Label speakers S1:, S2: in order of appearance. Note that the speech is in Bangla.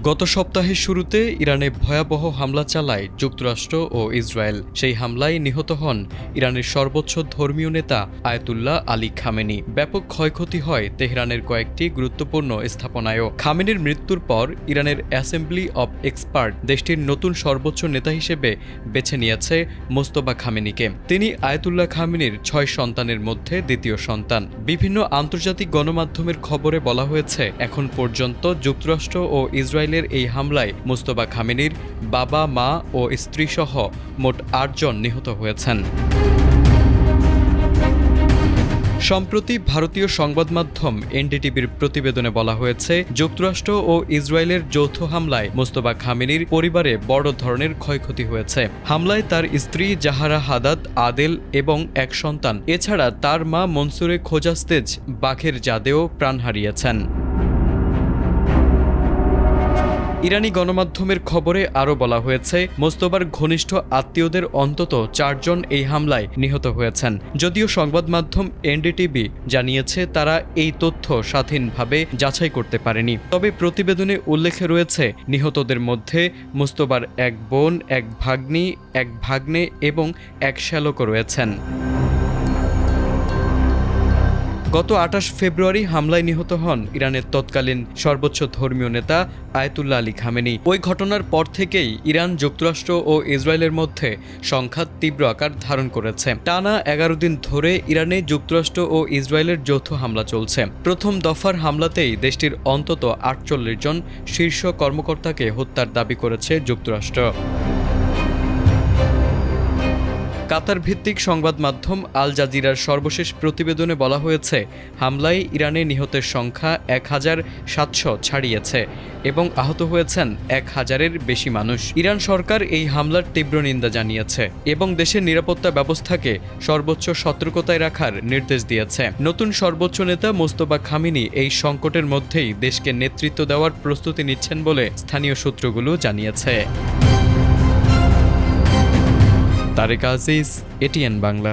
S1: গত সপ্তাহের শুরুতে ইরানে ভয়াবহ হামলা চালায় যুক্তরাষ্ট্র ও ইসরায়েল। সেই হামলায় নিহত হন ইরানের সর্বোচ্চ ধর্মীয় নেতা আয়াতুল্লাহ আলী খামেনি। ব্যাপক ক্ষয়ক্ষতি হয় তেহরানের কয়েকটি গুরুত্বপূর্ণ স্থাপনায়ও। খামেনির মৃত্যুর পর ইরানের অ্যাসেম্বলি অব এক্সপার্ট দেশটির নতুন সর্বোচ্চ নেতা হিসেবে বেছে নিয়েছে মোস্তফা খামেনিকে। তিনি আয়াতুল্লাহ খামেনির 6 সন্তানের মধ্যে দ্বিতীয় সন্তান। বিভিন্ন আন্তর্জাতিক গণমাধ্যমের খবরে বলা হয়েছে, এখন পর্যন্ত যুক্তরাষ্ট্র ও ইসরায়েলের এই হামলায় মোস্তফা খামেনির বাবা, মা ও স্ত্রীসহ মোট 8 জন নিহত হয়েছেন। সম্প্রতি ভারতীয় সংবাদ মাধ্যম এনডিটিভির প্রতিবেদনে বলা হয়েছে, যুক্তরাষ্ট্র ও ইসরায়েলের যৌথ হামলায় মোস্তফা খামেনির পরিবারে বড় ধরনের ক্ষয়ক্ষতি হয়েছে। হামলায় তার স্ত্রী জাহারা হাদাদ আদেল এবং এক সন্তান, এছাড়া তার মা মনসুরে খোজাস্তেজ বাখের জাদেও প্রাণ হারিয়েছেন। ইরানি গণমাধ্যমের খবরে আরও বলা হয়েছে, মোস্তফার ঘনিষ্ঠ আত্মীয়দের অন্তত 4 জন এই হামলায় নিহত হয়েছেন। যদিও সংবাদ মাধ্যম এনডিটিভি জানিয়েছে তারা এই তথ্য স্বাধীনভাবে যাচাই করতে পারেনি। তবে প্রতিবেদনে উল্লেখে রয়েছে, নিহতদের মধ্যে মোস্তফার এক বোন, এক ভাগ্নি, এক ভাগ্নে এবং এক শ্যালকও রয়েছেন। গত 28 ফেব্রুয়ারি হামলায় নিহত হন ইরানের তৎকালীন সর্বোচ্চ ধর্মীয় নেতা আয়াতুল্লাহ আলী খামেনি। ওই ঘটনার পর থেকেই ইরান, যুক্তরাষ্ট্র ও ইসরায়েলের মধ্যে সংঘাত তীব্র আকার ধারণ করেছে। টানা 11 দিন ধরে ইরানে যুক্তরাষ্ট্র ও ইসরায়েলের যৌথ হামলা চলছে। প্রথম দফার হামলাতেই দেশটির অন্তত 48 জন শীর্ষ কর্মকর্তাকে হত্যার দাবি করেছে যুক্তরাষ্ট্র। কাতার ভিত্তিক সংবাদ মাধ্যম আল জাজিরার সর্বশেষ প্রতিবেদনে বলা হয়েছে, হামলায় ইরানে নিহতের সংখ্যা 1700 ছাড়িয়েছে এবং আহত হয়েছেন 1000-এর বেশি মানুষ। ইরান সরকার এই হামলার তীব্র নিন্দা জানিয়েছে এবং দেশের নিরাপত্তা ব্যবস্থাকে সর্বোচ্চ সতর্কতায় রাখার নির্দেশ দিয়েছে। নতুন সর্বোচ্চ নেতা মোস্তফা খামেনি এই সংকটের মধ্যেই দেশকে নেতৃত্ব দেওয়ার প্রস্তুতি নিচ্ছেন বলে স্থানীয় সূত্রগুলো জানিয়েছে। তারেক আজিজ, এটিএন বাংলা।